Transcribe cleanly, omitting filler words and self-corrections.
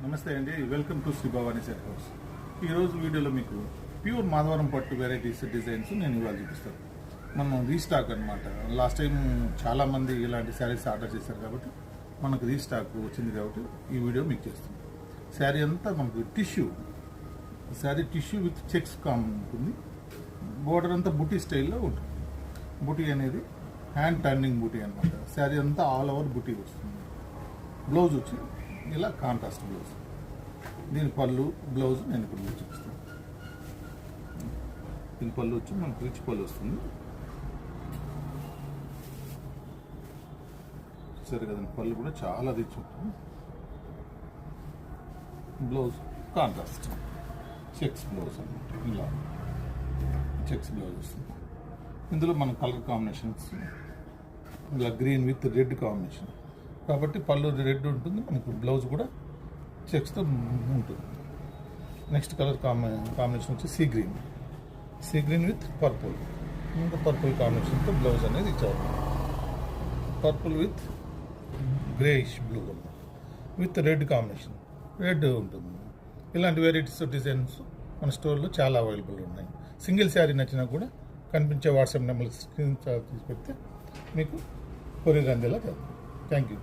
నమస్తే అండి, welcome to Shri Bhavani set house. ఈరోజు వీడియోలో మీకు ప్యూర్ మాధవరం పట్టు వెరైటీస్ డిజైన్స్ నేను ఇవాళ చూపిస్తాను. మనం రీస్టాక్ అనమాట. లాస్ట్ టైం చాలామంది ఇలాంటి శారీస్ ఆర్డర్ చేశారు కాబట్టి మనకు రీస్టాక్ వచ్చింది కాబట్టి ఈ వీడియో మీకు చేస్తాం. శారీ అంతా మనకు టిష్యూ విత్ చెక్స్ ఉంటుంది. బోర్డర్ అంతా బుటీ స్టైల్లో ఉంటుంది. బుటీ అనేది హ్యాండ్ టర్నింగ్ బుటీ అనమాట. శారీ అంతా ఆల్ ఓవర్ బుటీ వస్తుంది. బ్లౌజ్ వచ్చి ఇలా కాంట్రాస్ట్ బ్లౌజ్. దీని పళ్ళు బ్లౌజ్ నేను ఇప్పుడు మీకు చూపిస్తాను. దీని పళ్ళు వచ్చి మనకు రిచ్ పళ్ళు వస్తుంది. సరే కదండి, పళ్ళు కూడా చాలా రిచ్ ఉంటుంది. బ్లౌజ్ కాంట్రాస్ట్ చెక్స్ బ్లౌజ్ అనమాట. ఇలా చెక్స్ బ్లౌజ్ వస్తుంది. ఇందులో మన కలర్ కాంబినేషన్స్ ఇలా గ్రీన్ విత్ రెడ్ కాంబినేషన్ కాబట్టి పళ్ళు రెడ్ ఉంటుంది. మనకు బ్లౌజ్ కూడా చెక్స్తో ఉంటుంది. నెక్స్ట్ కలర్ కాంబినేషన్ వచ్చి సీ గ్రీన్ విత్ పర్పుల్. ఇంకా పర్పుల్ కాంబినేషన్తో బ్లౌజ్ అనేది ఇచ్చారు. Purple with greyish blue with red combination, red ఉంటుంది. ఇలాంటి వెరైటీస్ డిజైన్స్ మన స్టోర్లో చాలా అవైలబుల్ ఉన్నాయి. సింగిల్ శారీ నచ్చినా కూడా కనిపించే వాట్సాప్ నెంబర్కి స్క్రీన్ షాట్ తీసి పెడితే మీకు కొరియర్ అందేలా చేద్దాం. Thank you.